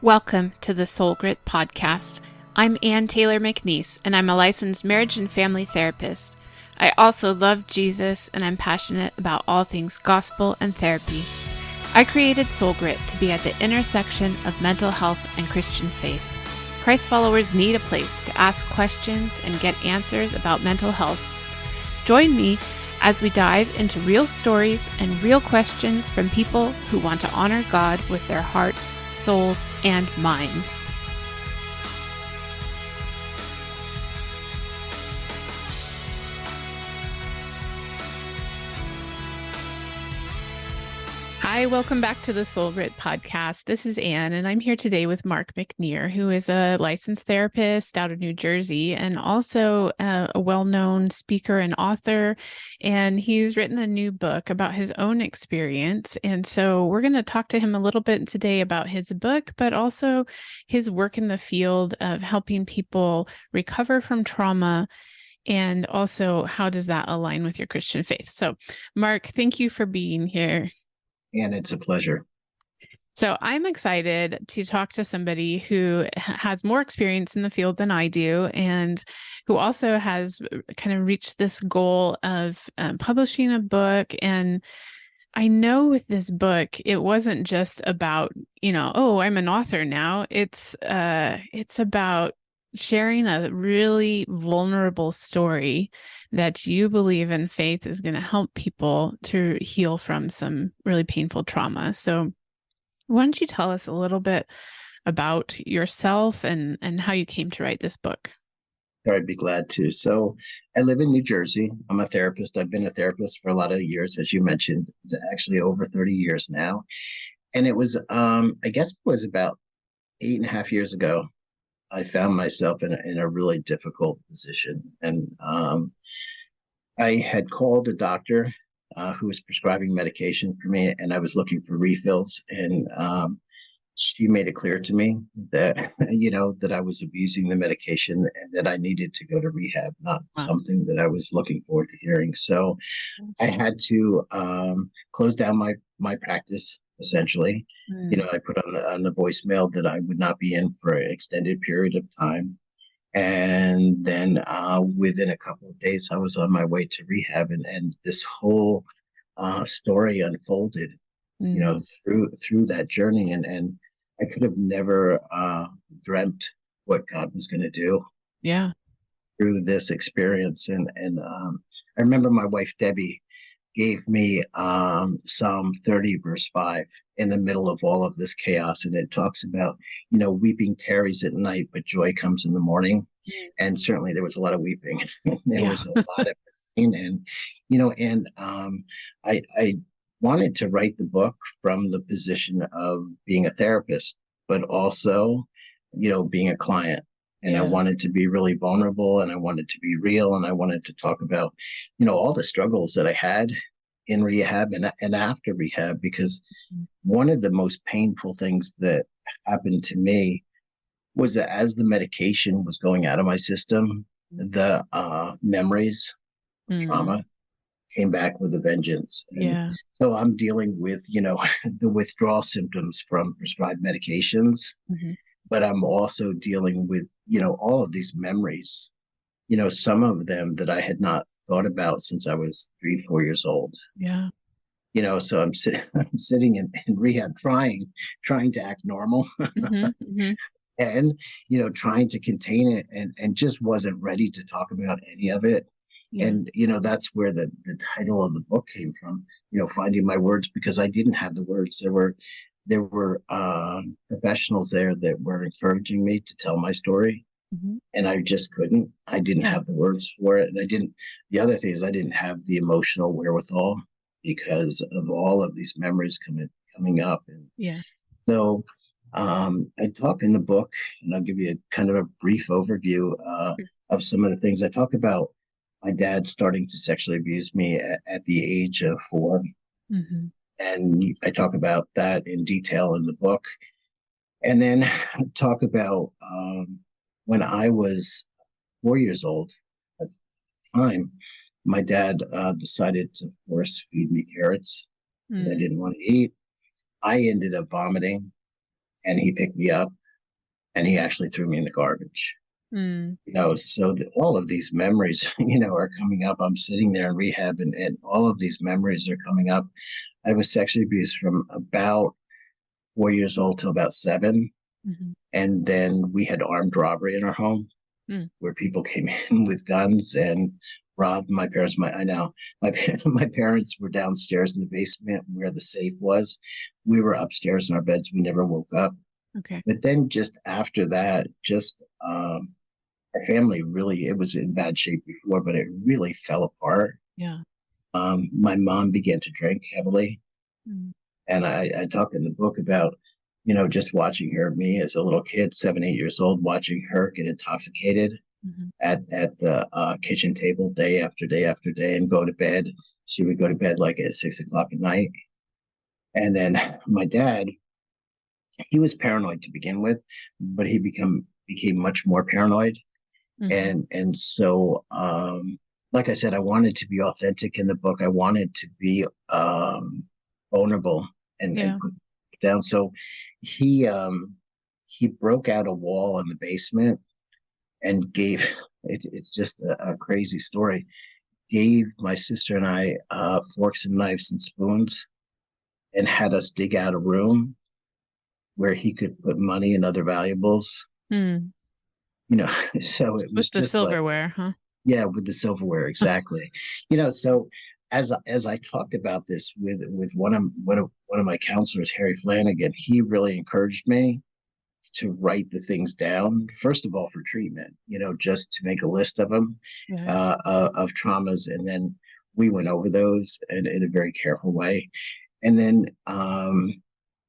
Welcome to the Soul Grit podcast. I'm Ann Taylor McNear, and I'm a licensed marriage and family therapist. I also love Jesus, and I'm passionate about all things gospel and therapy. I created Soul Grit to be at the intersection of mental health and Christian faith. Christ followers need a place to ask questions and get answers about mental health. Join me as we dive into real stories and real questions from people who want to honor God with their hearts, souls, and minds. Hi, welcome back to the Soul Grit podcast. This is Anne, and I'm here today with Mark McNear, who is a licensed therapist out of New Jersey and also a well-known speaker and author. And he's written a new book about his own experience. And so we're going to talk to him a little bit today about his book, but also his work in the field of helping people recover from trauma. And also, how does that align with your Christian faith? So, Mark, thank you for being here. And it's a pleasure. So I'm excited to talk to somebody who has more experience in the field than I do, and who also has kind of reached this goal of publishing a book. And I know with this book, it wasn't just about, oh, I'm an author now. It's about sharing a really vulnerable story that you believe in faith is going to help people to heal from some really painful trauma. So why don't you tell us a little bit about yourself and how you came to write this book? I'd be glad to. So I live in New Jersey. I'm a therapist. I've been a therapist for a lot of years, as you mentioned. It's actually over 30 years now. And it was, I guess it was about 8.5 years ago, I found myself in a really difficult position. And I had called a doctor who was prescribing medication for me, and I was looking for refills. And she made it clear to me that, that I was abusing the medication and that I needed to go to rehab, not something that I was looking forward to hearing. So I had to close down my practice, essentially. I put on the voicemail that I would not be in for an extended period of time. And then within a couple of days, I was on my way to rehab, and this whole story unfolded, through that journey. And I could have never dreamt what God was going to do. Yeah. Through this experience. And I remember my wife, Debbie, gave me Psalm 30, verse 5, in the middle of all of this chaos. And it talks about, weeping tarries at night, but joy comes in the morning. And certainly there was a lot of weeping. There was a lot of pain. And, I wanted to write the book from the position of being a therapist, but also, being a client. And I wanted to be really vulnerable, and I wanted to be real, and I wanted to talk about, all the struggles that I had in rehab and after rehab, because one of the most painful things that happened to me was that as the medication was going out of my system, the memories of trauma came back with a vengeance. And so I'm dealing with, the withdrawal symptoms from prescribed medications. But I'm also dealing with, all of these memories, some of them that I had not thought about since I was 3-4 years old. Yeah. So I'm sitting in rehab, trying to act normal and, trying to contain it, and just wasn't ready to talk about any of it. Yeah. And, that's where the title of the book came from, finding my words, because I didn't have the words. There were professionals there that were encouraging me to tell my story, and I just couldn't. I didn't have the words for it. And the other thing is I didn't have the emotional wherewithal because of all of these memories coming up. And so I talk in the book, and I'll give you a kind of a brief overview of some of the things I talk about. My dad starting to sexually abuse me at the age of 4. And I talk about that in detail in the book. And then I talk about when I was 4 years old at the time, my dad decided to force feed me carrots that I didn't want to eat. I ended up vomiting, and he picked me up and he actually threw me in the garbage. Mm. So all of these memories, are coming up. I'm sitting there in rehab, and all of these memories are coming up. I was sexually abused from about 4 years old to about 7. Mm-hmm. And then we had armed robbery in our home Mm. where people came in with guns and robbed my parents. I know my my parents were downstairs in the basement where the safe was. We were upstairs in our beds. We never woke up. Okay. But then just after that, just our family really, it was in bad shape before, but it really fell apart. Yeah. My mom began to drink heavily. Mm. And I talk in the book about, just watching her, me as a little kid, 7, 8 years old, watching her get intoxicated Mm-hmm. at the kitchen table day after day after day and go to bed. She would go to bed like at 6 o'clock at night. And then my dad, he was paranoid to begin with, but he became much more paranoid. Mm-hmm. And so like I said, I wanted to be authentic in the book. I wanted to be vulnerable and Yeah. put down. So he he broke out a wall in the basement and gave it's just a crazy story. Gave my sister and I forks and knives and spoons and had us dig out a room where he could put money and other valuables. Mm. You know, so it was With the just like, silverware, huh? yeah, with the silverware, exactly. So as I talked about this with one of my counselors, Harry Flanagan, he really encouraged me to write the things down. First of all, for treatment, just to make a list of them, Yeah. of traumas, and then we went over those in a very careful way, and then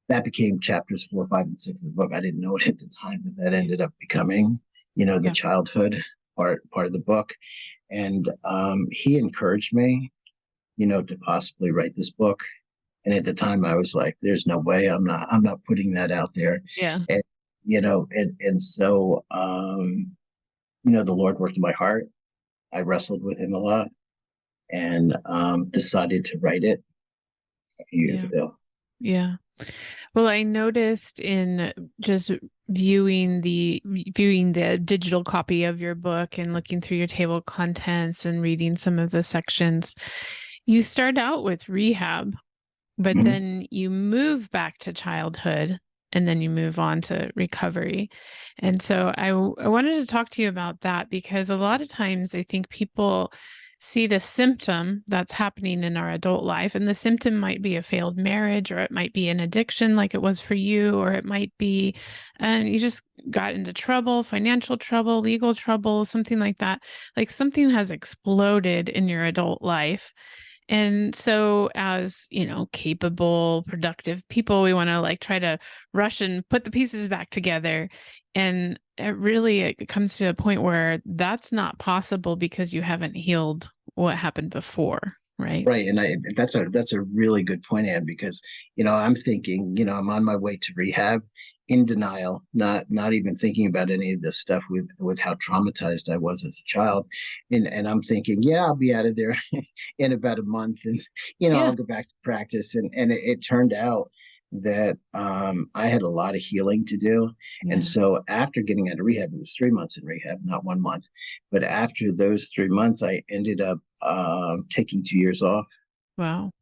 that became chapters 4, 5, and 6 of the book. I didn't know it at the time, but that ended up becoming, the Yeah. childhood part of the book. And he encouraged me, to possibly write this book. And at the time, I was like, "There's no way. I'm not putting that out there." Yeah. And so the Lord worked in my heart. I wrestled with Him a lot, and decided to write it a few years Yeah. ago. Yeah. Well, I noticed in just viewing the digital copy of your book and looking through your table of contents and reading some of the sections, you start out with rehab, but Mhm. then you move back to childhood and then you move on to recovery. And so I wanted to talk to you about that because a lot of times I think people see the symptom that's happening in our adult life, and the symptom might be a failed marriage, or it might be an addiction like it was for you, or it might be you just got into trouble, financial trouble, legal trouble, something like that. Like something has exploded in your adult life. And so as, capable, productive people, we want to like try to rush and put the pieces back together. And it comes to a point where that's not possible because you haven't healed what happened before, right? Right, and that's a really good point, Ann, because I'm thinking, I'm on my way to rehab, in denial, not even thinking about any of this stuff with how traumatized I was as a child, and I'm thinking, yeah, I'll be out of there in about a month, and I'll Yeah. go back to practice, and it turned out that I had a lot of healing to do, and Yeah. so after getting out of rehab, it was 3 months in rehab, not 1 month, but after those 3 months, I ended up taking 2 years off Wow.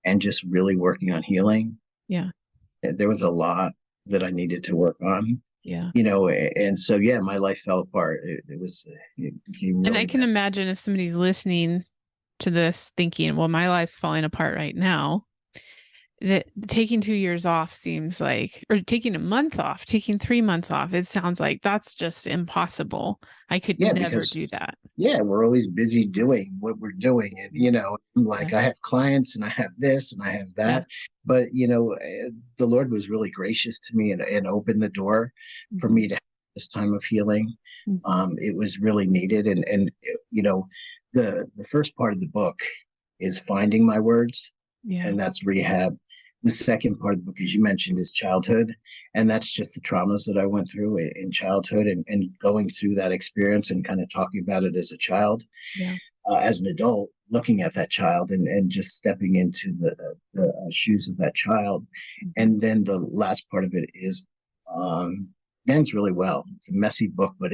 and just really working on healing. Yeah. There was a lot that I needed to work on, Yeah. and so yeah, my life fell apart. It became And I really can bad. imagine if somebody's listening to this thinking, well, my life's falling apart right now, that taking 2 years off seems like, or taking a month off, taking 3 months off, it sounds like that's just impossible. I could Yeah, never because do that. yeah, we're always busy doing what we're doing, and Yeah. like I have clients and I have this and I have Yeah. that, but the Lord was really gracious to me and opened the door for Mhm. me to have this time of healing. Mhm. It was really needed, and the first part of the book is finding my words, Yeah. and that's rehab. The second part of the book, as you mentioned, is childhood, and that's just the traumas that I went through in childhood, and going through that experience and kind of talking about it as a child, Yeah. as an adult, looking at that child and just stepping into the shoes of that child. Mhm. And then the last part of it is um, ends really well. It's a messy book, but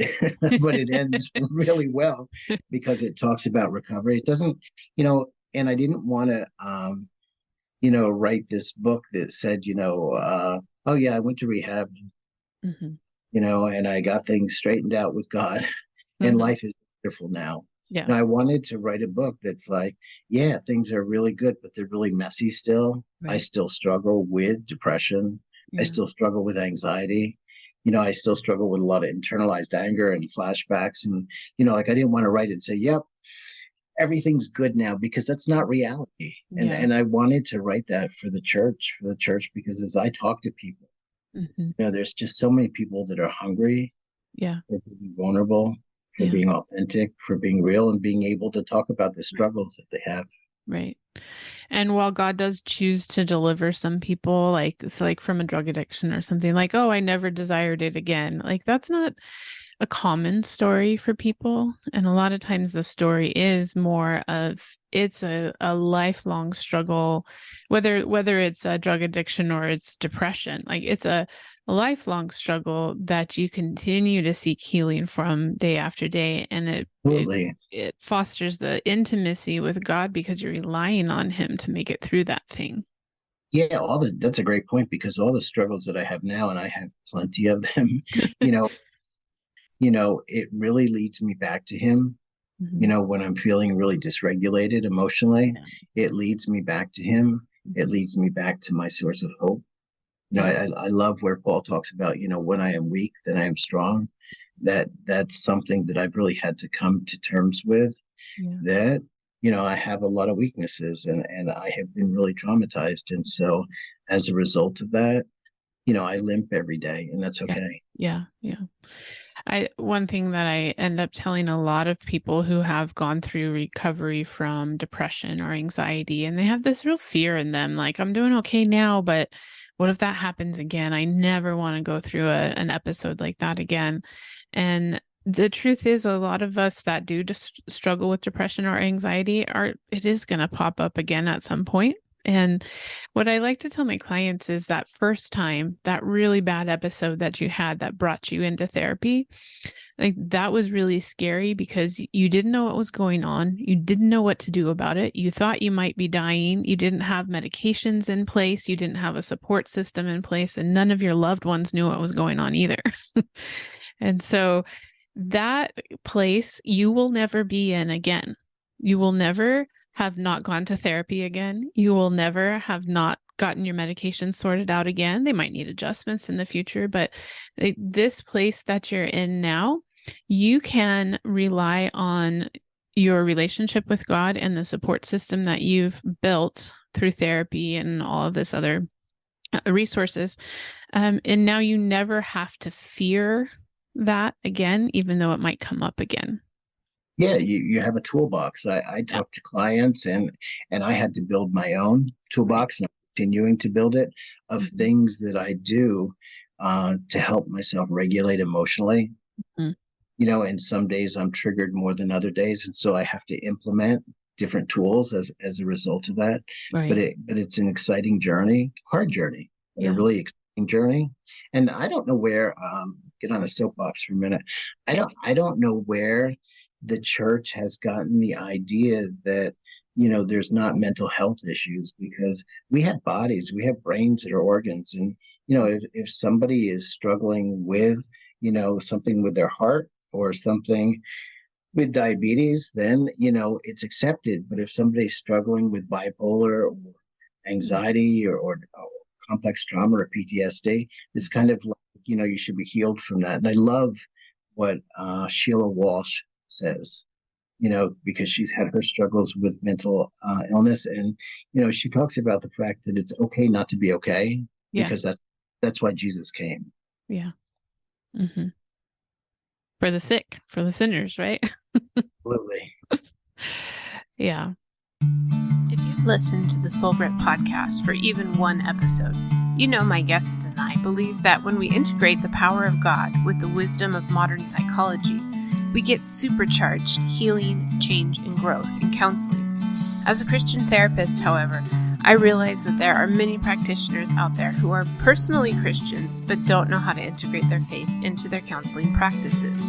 but it ends really well because it talks about recovery. It doesn't, and I didn't want to, write this book that said, oh yeah, I went to rehab, Hmm. and I got things straightened out with God, and Hmm. life is wonderful now. Yeah. And I wanted to write a book that's like, yeah, things are really good, but they're really messy still. I Right. still struggle with depression. I Yeah. still struggle with anxiety. I still struggle with a lot of internalized anger and flashbacks. And, like I didn't want to write it and say, yep, everything's good now, because that's not reality. And Yeah. and I wanted to write that for the church, because as I talk to people, Hmm. there's just so many people that are hungry Yeah. for being vulnerable, for Yeah. being authentic, for being real, and being able to talk about the Right. struggles that they have. Right. And while God does choose to deliver some people, like it's like from a drug addiction or something, like, oh, I never desired it again. Like that's not a common story for people. And a lot of times the story is more of it's a lifelong struggle, whether it's a drug addiction or it's depression. Like it's a lifelong struggle that you continue to seek healing from day after day. And Absolutely. it fosters the intimacy with God because you're relying on him to make it through that thing. Yeah, that's a great point, because all the struggles that I have now, and I have plenty of them, you know, it really leads me back to him. Hmm. When I'm feeling really dysregulated emotionally, Yeah. it leads me back to him. It Hmm. leads me back to my source of hope. Yeah. I love where Paul talks about, when I am weak, then I am strong. That's something that I've really had to come to terms with, Yeah. that, I have a lot of weaknesses, and I have been really traumatized. And so as a result of that, I limp every day, and that's Yeah. okay. Yeah. Yeah. One thing that I end up telling a lot of people who have gone through recovery from depression or anxiety, and they have this real fear in them, like, I'm doing okay now, but what if that happens again? I never want to go through an episode like that again. And the truth is, a lot of us that do just struggle with depression or anxiety it is going to pop up again at some point. And what I like to tell my clients is that first time, that really bad episode that you had that brought you into therapy, like that was really scary because you didn't know what was going on. You didn't know what to do about it. You thought you might be dying. You didn't have medications in place. You didn't have a support system in place, and none of your loved ones knew what was going on either. And so that place you will never be in again. You will never have not gone to therapy again. You will never have not gotten your medication sorted out again. They might need adjustments in the future, but this place that you're in now, you can rely on your relationship with God and the support system that you've built through therapy and all of this other resources. And now you never have to fear that again, even though it might come up again. Yeah, you have a toolbox. I Yeah. talk to clients, and I had to build my own Right. toolbox, and I'm continuing to build it, of Mhm. things that I do to help myself regulate emotionally. Mhm. And some days I'm triggered more than other days, and so I have to implement different tools as a result of that. But Right. it's an exciting journey, hard journey, but a Yeah. really exciting journey. And I don't know where, get on a soapbox for a minute. I don't know where the church has gotten the idea that, there's not mental health issues, because we have bodies, we have brains that are organs. And if somebody is struggling with, something with their heart, or something with diabetes, then it's accepted. But if somebody's struggling with bipolar, or Mhm. anxiety, or complex trauma, or PTSD, it's kind of like, you should be healed from that. And I love what Sheila Walsh says, because she's had her struggles with mental illness. And she talks about the fact that it's okay not to be okay, Yeah. because that's why Jesus came. Yeah. Hmm. For the sick, for the sinners, right? Absolutely. Yeah. If you've listened to the Soul Grit podcast for even one episode, you know my guests and I believe that when we integrate the power of God with the wisdom of modern psychology, we get supercharged healing, change, and growth in counseling. As a Christian therapist, however, I realize that there are many practitioners out there who are personally Christians but don't know how to integrate their faith into their counseling practices.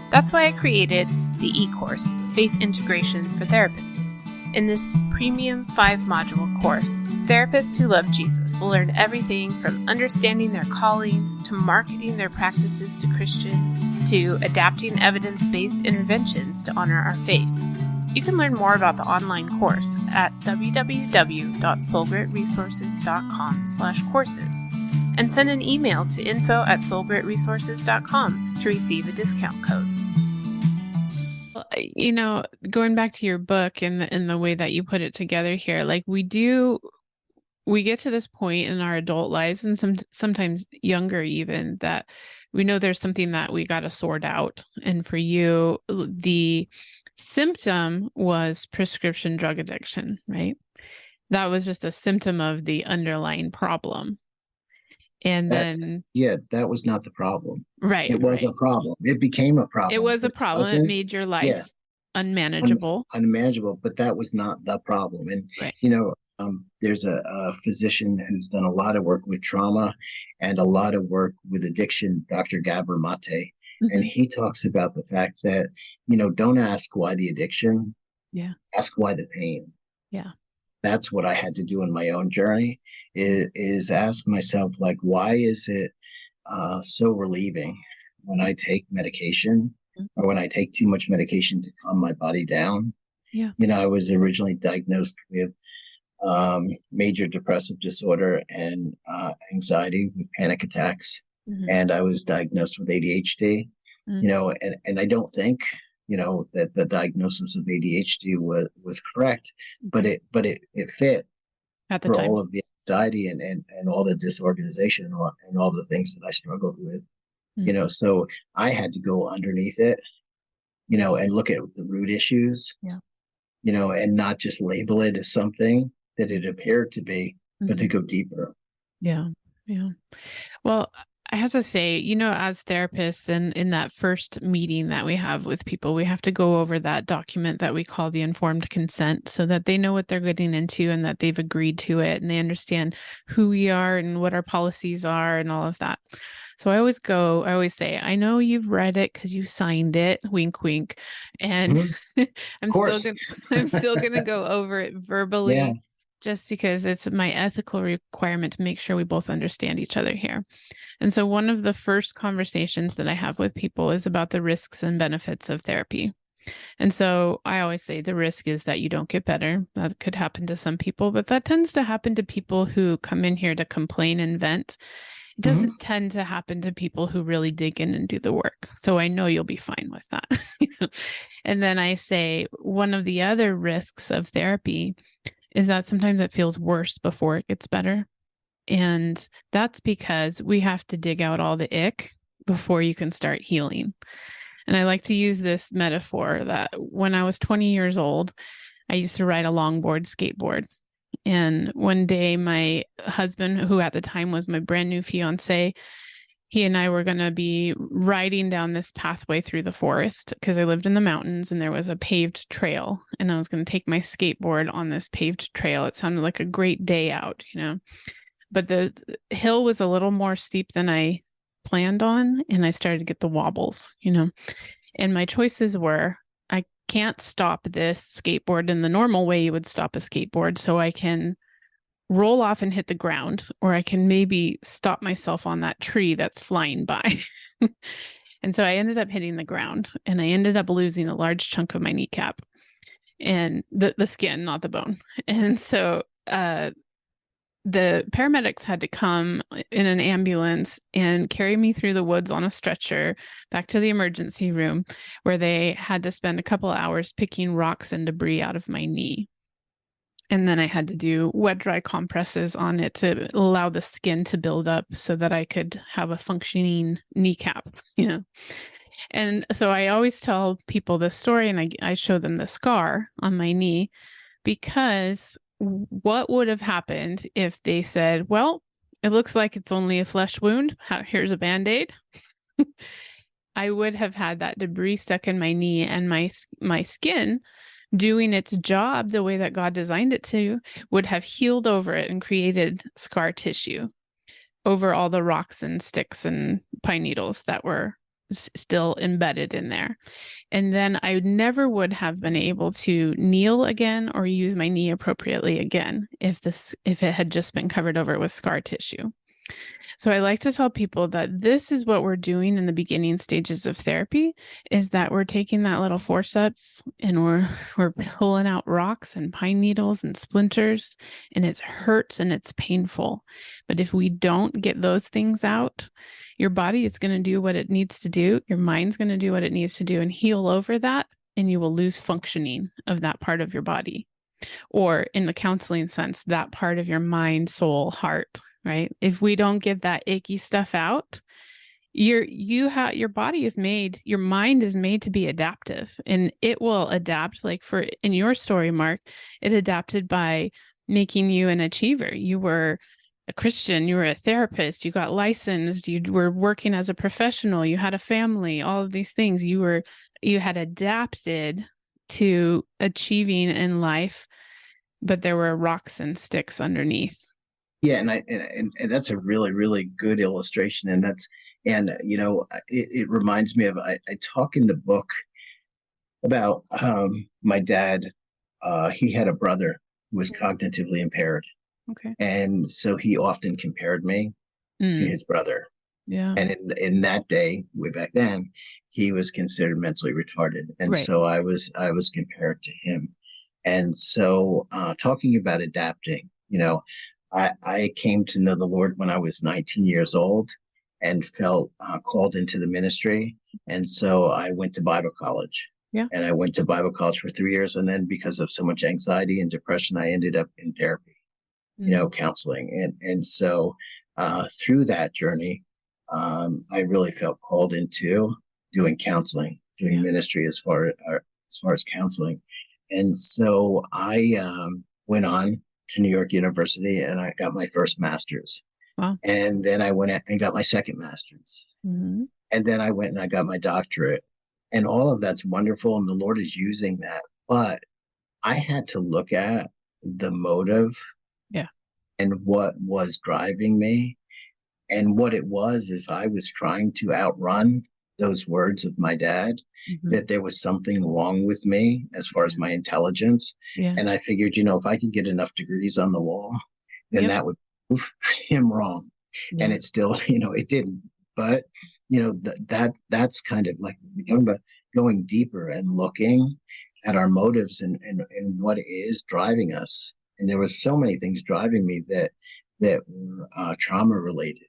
That's why I created the e-course, Faith Integration for Therapists. In this premium 5-module course, therapists who love Jesus will learn everything from understanding their calling, to marketing their practices to Christians, to adapting evidence-based interventions to honor our faith. You can learn more about the online course at www.soulgritresources.com/courses and send an email to info@soulgritresources.com to receive a discount code. Going back to your book and the way that you put it together here, like we get to this point in our adult lives and sometimes younger even, that we know there's something that we got to sort out. And for you, the symptom was prescription drug addiction, right? That was just a symptom of the underlying problem. And then that was not the problem. Right. It was a problem. It became a problem. It was a problem. It made your life unmanageable. Unmanageable, but that was not the problem. And right. There's a physician who's done a lot of work with trauma and a lot of work with addiction, Dr. Gabor Mate. And he talks about the fact that, don't ask why the addiction, ask why the pain. Yeah. That's what I had to do in my own journey, is ask myself, like, why is it so relieving when I take medication or when I take too much medication to calm my body down? Yeah. I was originally diagnosed with major depressive disorder and anxiety with panic attacks. And I was diagnosed with ADHD, and I don't think, that the diagnosis of ADHD was correct, but it fit at the for time. all of the anxiety and all the disorganization and all the things that I struggled with, so I had to go underneath it, and look at the root issues, and not just label it as something that it appeared to be, but to go deeper. Yeah. Yeah. Well, I have to say, as therapists and in that first meeting that we have with people, we have to go over that document that we call the informed consent so that they know what they're getting into and that they've agreed to it and they understand who we are and what our policies are and all of that. So I always say, I know you've read it because you signed it, wink, wink. And I'm still going to go over it verbally just because it's my ethical requirement to make sure we both understand each other here. And so one of the first conversations that I have with people is about the risks and benefits of therapy. And so I always say the risk is that you don't get better. That could happen to some people, but that tends to happen to people who come in here to complain and vent. It doesn't tend to happen to people who really dig in and do the work. So I know you'll be fine with that. And then I say one of the other risks of therapy is that sometimes it feels worse before it gets better. And that's because we have to dig out all the ick before you can start healing. And I like to use this metaphor that when I was 20 years old, I used to ride a longboard skateboard. And one day my husband, who at the time was my brand new fiance, he and I were going to be riding down this pathway through the forest because I lived in the mountains and there was a paved trail. And I was going to take my skateboard on this paved trail. It sounded like a great day out, But the hill was a little more steep than I planned on. And I started to get the wobbles, And my choices were, I can't stop this skateboard in the normal way you would stop a skateboard. So I can roll off and hit the ground, or I can maybe stop myself on that tree that's flying by. And so I ended up hitting the ground and I ended up losing a large chunk of my kneecap and the skin, not the bone. And so the paramedics had to come in an ambulance and carry me through the woods on a stretcher back to the emergency room, where they had to spend a couple of hours picking rocks and debris out of my knee. And then I had to do wet dry compresses on it to allow the skin to build up so that I could have a functioning kneecap, And so I always tell people this story and I show them the scar on my knee, because what would have happened if they said, well, it looks like it's only a flesh wound. Here's a Band-Aid. I would have had that debris stuck in my knee and my skin doing its job the way that God designed it to, would have healed over it and created scar tissue over all the rocks and sticks and pine needles that were still embedded in there. And then I never would have been able to kneel again or use my knee appropriately again if it had just been covered over with scar tissue. So I like to tell people that this is what we're doing in the beginning stages of therapy, is that we're taking that little forceps and we're pulling out rocks and pine needles and splinters, and it hurts and it's painful. But if we don't get those things out, your body is going to do what it needs to do. Your mind's going to do what it needs to do and heal over that, and you will lose functioning of that part of your body. Or in the counseling sense, that part of your mind, soul, heart, right? If we don't get that icky stuff out, your body is made, your mind is made to be adaptive, and it will adapt. Like in your story, Mark, it adapted by making you an achiever. You were a Christian, you were a therapist, you got licensed, you were working as a professional, you had a family, all of these things. You had adapted to achieving in life, but there were rocks and sticks underneath. Yeah, and that's a really, really good illustration, and it reminds me of I talk in the book about my dad. He had a brother who was cognitively impaired, Okay. and so he often compared me to his brother. Yeah. And in that day, way back then, he was considered mentally retarded, and Right. so I was compared to him. And so, talking about adapting, I came to know the Lord when I was 19 years old and felt called into the ministry. And so I went to Bible college. Yeah. And I went to Bible college for 3 years. And then because of so much anxiety and depression, I ended up in therapy, counseling. And so through that journey, I really felt called into doing counseling, doing ministry as far as counseling. And so I went on to New York University and I got my first master's. Wow. And then I went and got my second master's. Mm-hmm. And then I went and I got my doctorate. And all of that's wonderful. And the Lord is using that. But I had to look at the motive and what was driving me. And what it was is I was trying to outrun those words of my dad, that there was something wrong with me as far as my intelligence. Yeah. And I figured, if I could get enough degrees on the wall, then that would prove him wrong. Yeah. And it still, it didn't. But, that's kind of like about going deeper and looking at our motives and what is driving us. And there was so many things driving me that were trauma related.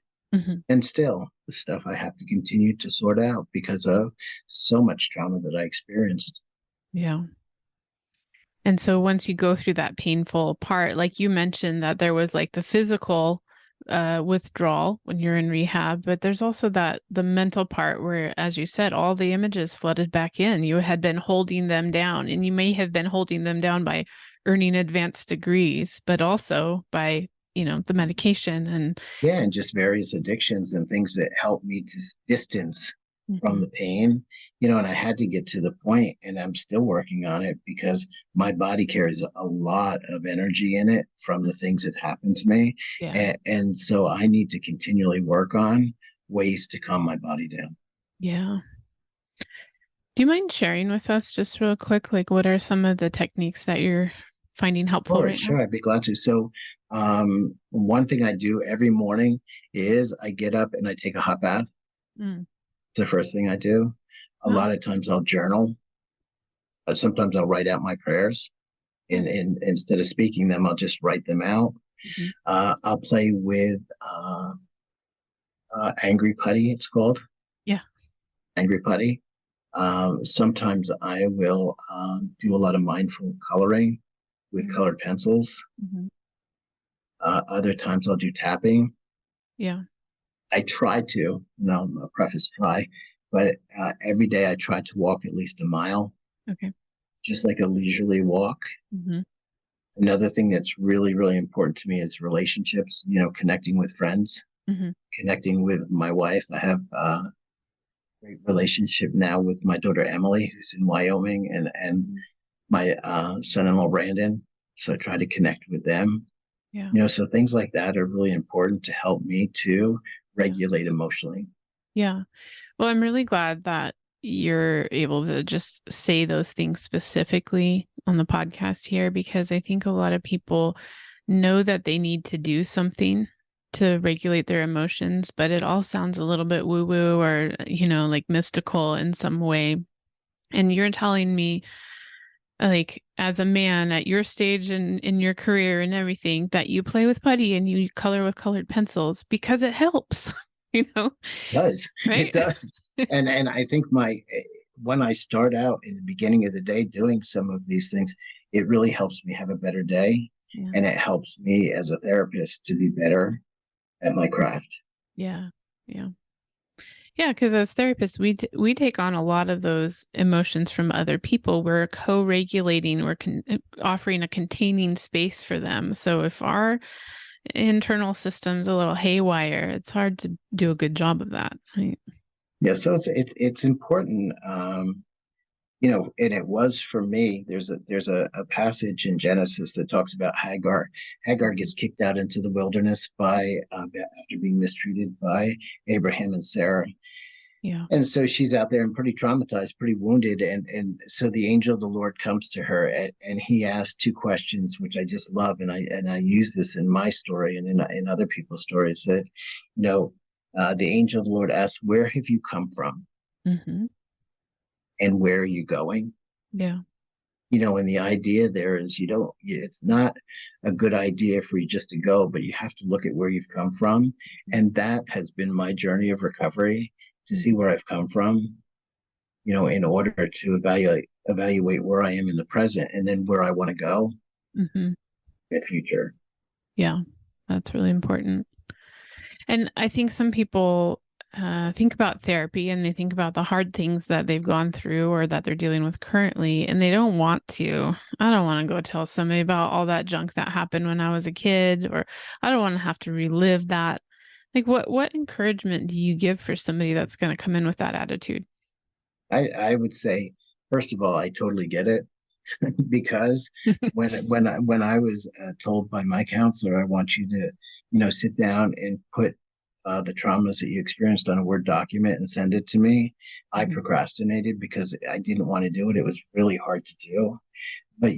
And still, the stuff I have to continue to sort out because of so much trauma that I experienced. Yeah. And so once you go through that painful part, like you mentioned that there was like the physical withdrawal when you're in rehab, but there's also the mental part where, as you said, all the images flooded back in. You had been holding them down, and you may have been holding them down by earning advanced degrees, but also by the medication and just various addictions and things that help me to distance from the pain, and I had to get to the point, and I'm still working on it because my body carries a lot of energy in it from the things that happened to me. And so I need to continually work on ways to calm my body down. Yeah. Do you mind sharing with us just real quick, like what are some of the techniques that you're finding helpful right now? Sure, I'd be glad to. So one thing I do every morning is I get up and I take a hot bath. It's the first thing I do. A lot of times I'll journal. Sometimes I'll write out my prayers. And instead of speaking them, I'll just write them out. I'll play with Angry Putty, it's called. Yeah. Angry Putty. Sometimes I will do a lot of mindful coloring with colored pencils. Other times I'll do tapping. Yeah. I try to, no, preface try, but every day I try to walk at least a mile. Okay. Just like a leisurely walk. Another thing that's really, really important to me is relationships, connecting with friends, connecting with my wife. I have a great relationship now with my daughter, Emily, who's in Wyoming, and my son-in-law Brandon. So I try to connect with them. Yeah. So things like that are really important to help me to Yeah. regulate emotionally. Yeah. Well, I'm really glad that you're able to just say those things specifically on the podcast here, because I think a lot of people know that they need to do something to regulate their emotions, but it all sounds a little bit woo woo or, like mystical in some way. And you're telling me, like, as a man at your stage in your career and everything, that you play with putty and you color with colored pencils because it helps, you know, It does. It right? does. And I think when I start out in the beginning of the day doing some of these things, it really helps me have a better day. Yeah. And it helps me as a therapist to be better at my craft. Yeah. Yeah. Yeah, because as therapists, we take on a lot of those emotions from other people. We're co-regulating, offering a containing space for them. So if our internal system's a little haywire, it's hard to do a good job of that. Right? Yeah, so it's important. And it was for me. There's a passage in Genesis that talks about Hagar. Hagar gets kicked out into the wilderness by after being mistreated by Abraham and Sarah. Yeah. And so she's out there and pretty traumatized, pretty wounded. And so the angel of the Lord comes to her and he asks two questions, which I just love. And I use this in my story and in other people's stories that, the angel of the Lord asks, where have you come from Hmm. and where are you going? Yeah. And the idea there is it's not a good idea for you just to go, but you have to look at where you've come from. And that has been my journey of recovery, to see where I've come from, in order to evaluate where I am in the present and then where I want to go Mm-hmm. in the future. Yeah. That's really important. And I think some people think about therapy and they think about the hard things that they've gone through or that they're dealing with currently, and they don't want to. I don't want to go tell somebody about all that junk that happened when I was a kid, or I don't want to have to relive that. Like, what encouragement do you give for somebody that's going to come in with that attitude? I would say, first of all, I totally get it. Because when I was told by my counselor, I want you to, sit down and put the traumas that you experienced on a Word document and send it to me, I Mhm. procrastinated because I didn't want to do it. It was really hard to do. But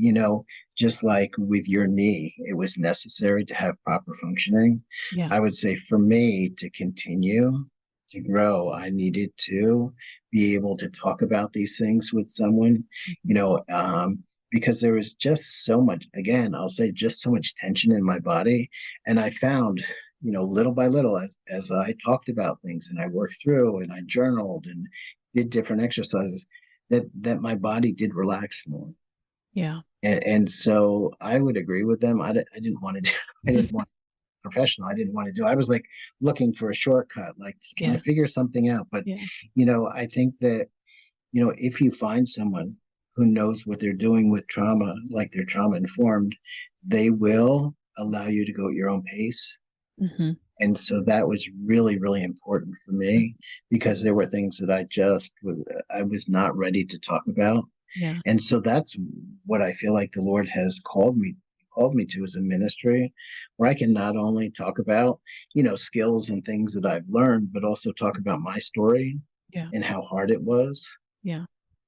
just like with your knee, it was necessary to have proper functioning. Yeah. I would say for me to continue to grow, I needed to be able to talk about these things with someone, Mhm. you know, um, because there was just so much, again, I'll say just so much tension in my body. And I found, little by little, as I talked about things and I worked through and I journaled and did different exercises, that my body did relax more. Yeah. And so I would agree with them. I didn't want to do, I didn't want professional. I didn't want to do. I was like looking for a shortcut. Like, can I Yeah. figure something out? But Yeah. I think that if you find someone who knows what they're doing with trauma, like they're trauma informed, they will allow you to go at your own pace. Hmm. And so that was really, really important for me because there were things that I was not ready to talk about. Yeah. And so that's what I feel like the Lord has called me to as a ministry, where I can not only talk about, skills and things that I've learned, but also talk about my story Yeah. and how hard it was Yeah.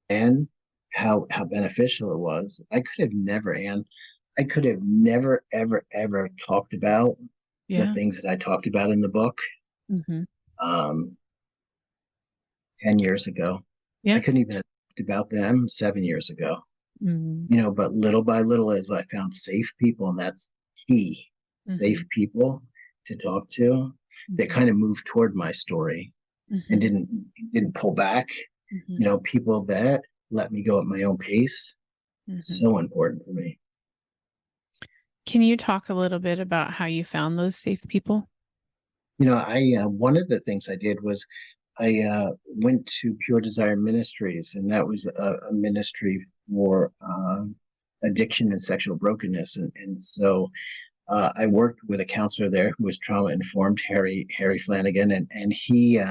and how beneficial it was. I could have never, ever, ever talked about the Yeah. things that I talked about in the book Hmm. um, 10 years ago. I Yeah. couldn't even have talked about them 7 years ago. Hmm. But little by little, as I found safe people, and that's key, Hmm. safe people to talk to that Hmm. kind of moved toward my story and Hmm. didn't pull back. Hmm. People that let me go at my own pace, Hmm. so important for me. Can you talk a little bit about how you found those safe people? I one of the things I did was I went to Pure Desire Ministries, and that was a ministry for addiction and sexual brokenness, and so I worked with a counselor there who was trauma informed, Harry Flanagan, and he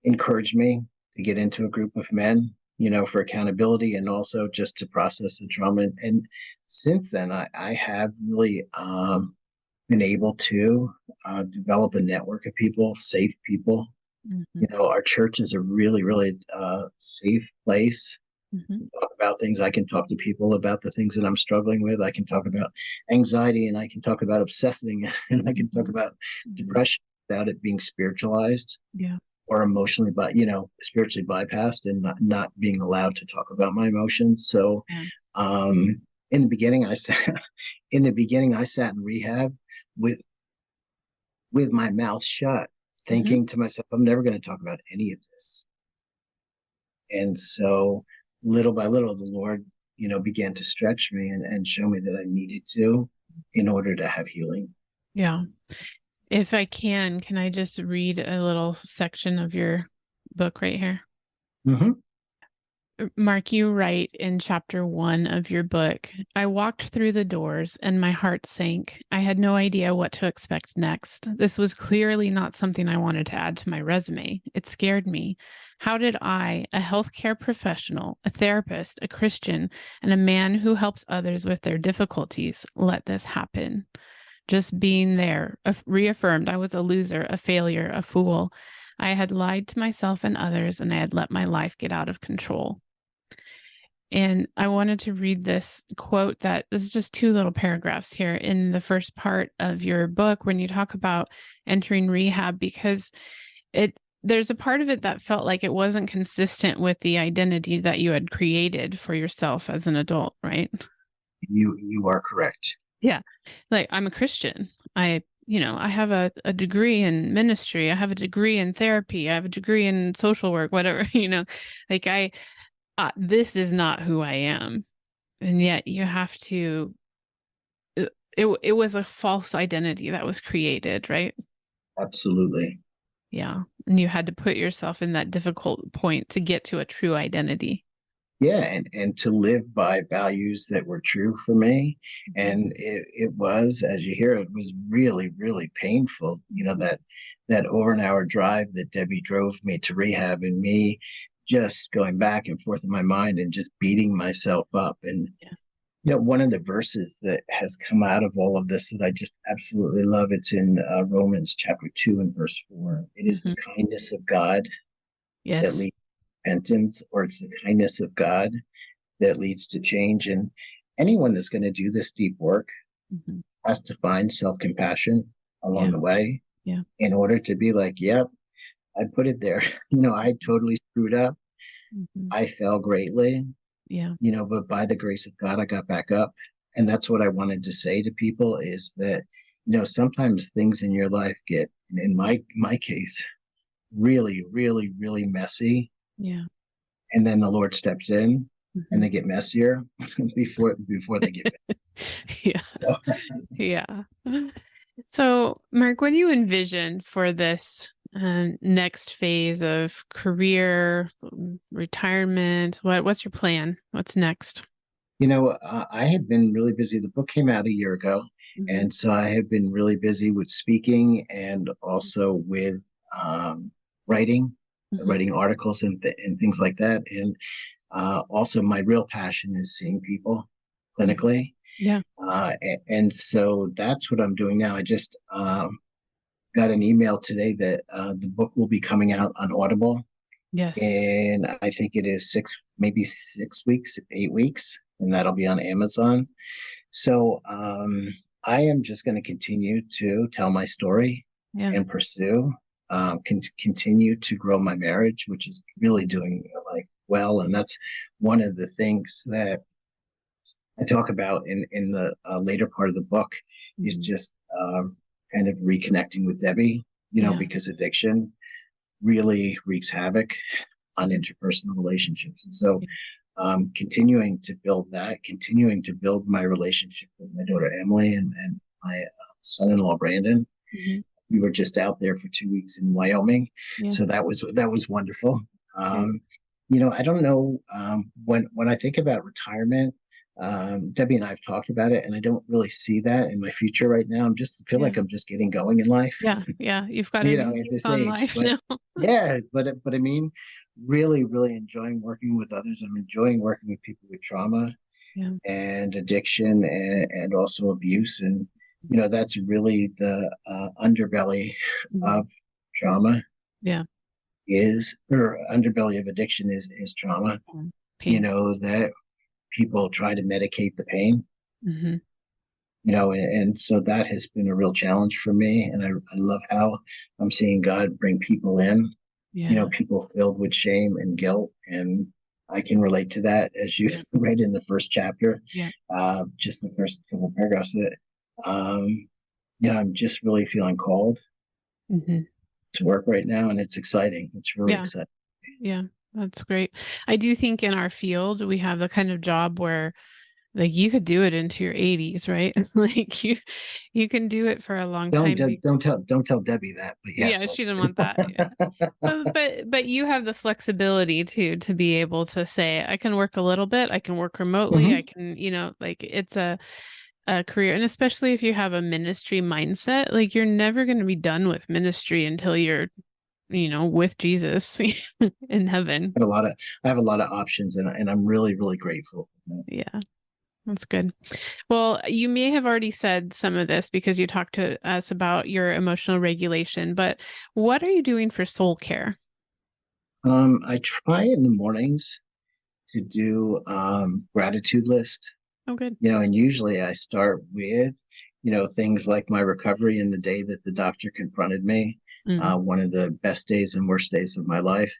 encouraged me to get into a group of men. for accountability and also just to process the trauma. And since then, I have really been able to develop a network of people, safe people. Hmm. Our church is a really, really safe place Hmm. to talk about things. I can talk to people about the things that I'm struggling with. I can talk about anxiety, and I can talk about obsessing, and I can talk Hmm. about Hmm. depression without it being spiritualized Yeah. or emotionally, but spiritually bypassed and not being allowed to talk about my emotions. So, Yeah. um, in the beginning, I sat in rehab with my mouth shut, Hmm. thinking to myself, I'm never going to talk about any of this. And so, little by little, the Lord, began to stretch me and show me that I needed to in order to have healing. Yeah. If I can I just read a little section of your book right here? Mm-hmm. Mark, you write in chapter 1 of your book, I walked through the doors and my heart sank. I had no idea what to expect next. This was clearly not something I wanted to add to my resume. It scared me. How did I, a healthcare professional, a therapist, a Christian, and a man who helps others with their difficulties, let this happen? Just being there reaffirmed I was a loser, a failure, a fool. I had lied to myself and others, and I had let my life get out of control. And I wanted to read this quote that this is just two little paragraphs here in the first part of your book when you talk about entering rehab, because there's a part of it that felt like it wasn't consistent with the identity that you had created for yourself as an adult, right? You are correct. Yeah. Like I'm a Christian. I have a degree in ministry. I have a degree in therapy. I have a degree in social work, whatever, like this is not who I am. And yet you have to, it was a false identity that was created, right? Absolutely. Yeah. And you had to put yourself in that difficult point to get to a true identity. Yeah, and to live by values that were true for me. Mhm. And it was, as you hear, it was really, really painful, that over an hour drive that Debbie drove me to rehab, and me just going back and forth in my mind and just beating myself up. And Yeah. one of the verses that has come out of all of this that I just absolutely love, it's in Romans chapter 2 and verse 4. It is the Hmm. kindness of God that Yes. leads to repentance, or it's the kindness of God that leads to change. And anyone that's going to do this deep work Hmm. has to find self compassion along Yeah. the way Yeah. in order to be like, yep, I put it there. I totally screwed up. Hmm. I fell greatly, Yeah. but by the grace of God, I got back up. And that's what I wanted to say to people is that, sometimes things in your life get, in my case, really, really, really messy. Yeah. And then the Lord steps in and Hmm. they get messier before they get better. Yeah. So Yeah. So, Mark, what do you envision for this next phase of career, retirement? What's your plan? What's next? I had been really busy. The book came out a year ago, Hmm. and so I have been really busy with speaking and also with um, writing, Hmm. writing articles and things like that. And also, my real passion is seeing people Yeah. clinically, Yeah. and so that's what I'm doing now. I just got an email today that the book will be coming out on Audible, Yes. and I think it is maybe 6 weeks, 8 weeks, and that'll be on Amazon. So I am just going to continue to tell my story Yeah. and pursue, continue to grow my marriage, which is really doing like well, and that's one of the things that I talk about in the later part of the book is Hmm. just kind of reconnecting with Debbie, Yeah. because addiction really wreaks havoc on interpersonal relationships. And so continuing to build that, continuing to build my relationship with my daughter Emily and my son-in-law Brandon. Hmm. We were just out there for 2 weeks in Wyoming, Yeah. so that was wonderful. Good. I don't know, when I think about retirement. Debbie and I have talked about it, and I don't really see that in my future right now. I'm just feel Yeah. like I'm just getting going in life, Yeah. Yeah. You've got a new at lease this on age. life But now. yeah, but I mean, really, really enjoying working with others. I'm enjoying working with people with trauma Yeah. and addiction and also abuse. And, that's really the underbelly Mhm. of trauma Yeah. or underbelly of addiction is trauma, Pain. that people try to medicate the pain, Hmm. and so that has been a real challenge for me. And I love how I'm seeing God bring people in, Yeah. people filled with shame and guilt. And I can relate to that, as you Yeah. read in the first chapter, Yeah. just the first couple of paragraphs that, um, I'm just really feeling called Hmm. to work right now. And it's exciting. It's really Yeah. exciting. Yeah. That's great. I do think in our field, we have the kind of job where like you could do it into your 80s, right? Like you can do it for a long Don't, time. don't tell Debbie that, but yes, Yeah, she didn't want that. Yeah. But you have the flexibility to be able to say, I can work a little bit, I can work remotely, I Mhm. can, like it's a career. And especially if you have a ministry mindset, like you're never going to be done with ministry until you're, with Jesus in heaven. I have a lot of I have a lot of options, and I'm really, really grateful for that. Yeah, that's good. Well, you may have already said some of this because you talked to us about your emotional regulation, but what are you doing for soul care? I try in the mornings to do gratitude list, Oh, good. and usually I start with, things like my recovery and the day that the doctor confronted me, Mm. one of the best days and worst days of my life,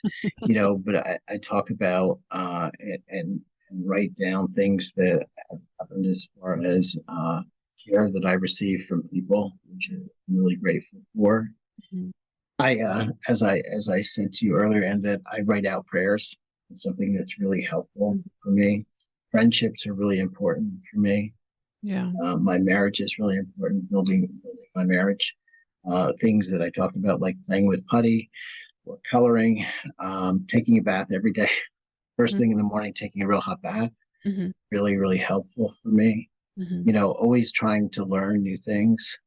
but I talk about and write down things that have happened as far as care that I received from people, which I'm really grateful for. Mhm. As I said to you earlier, and that I write out prayers. It's something that's really helpful Mhm. for me. Friendships are really important for me. Yeah. My marriage is really important. Building my marriage. Things that I talked about, like playing with putty or coloring, taking a bath every day. First thing in the morning, taking a real hot bath. Mm-hmm. Really, really helpful for me. Hmm. Always trying to learn new things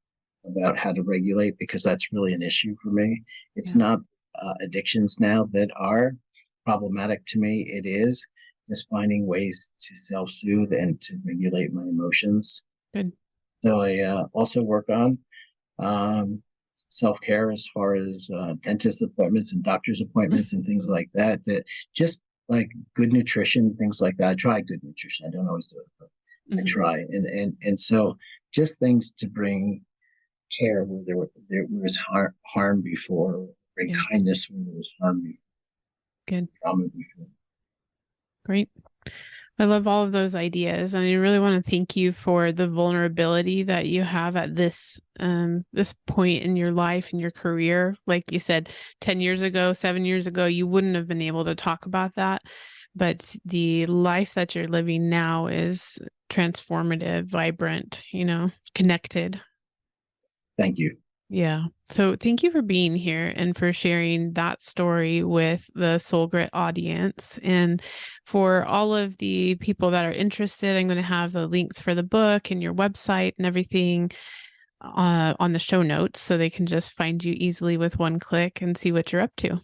about how to regulate, because that's really an issue for me. It's Yeah. not addictions now that are problematic to me. It is just finding ways to self-soothe and to regulate my emotions. Good. So I also work on um, self-care as far as dentist appointments and doctor's appointments and things like that. That just like good nutrition, things like that. I try good nutrition. I don't always do it, but I Hmm. try. And so just things to bring care where there was harm before, bring Yeah. kindness where there was harm before, Good. trauma before. Great. I love all of those ideas, and I really want to thank you for the vulnerability that you have at this point in your life and your career. Like you said, 10 years ago, 7 years ago, you wouldn't have been able to talk about that. But the life that you're living now is transformative, vibrant, connected. Thank you. Yeah. So thank you for being here and for sharing that story with the Soul Grit audience. And for all of the people that are interested, I'm going to have the links for the book and your website and everything on the show notes so they can just find you easily with one click and see what you're up to.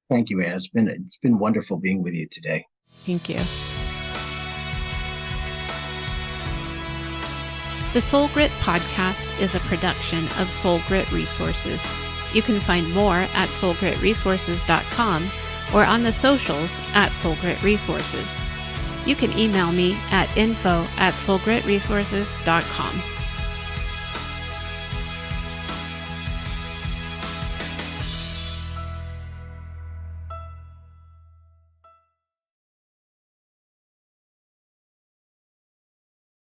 Thank you, Anne. It's been wonderful being with you today. Thank you. The Soul Grit podcast is a production of Soul Grit Resources. You can find more at soulgritresources.com or on the socials at Soul Grit Resources. You can email me at info@soulgritresources.com.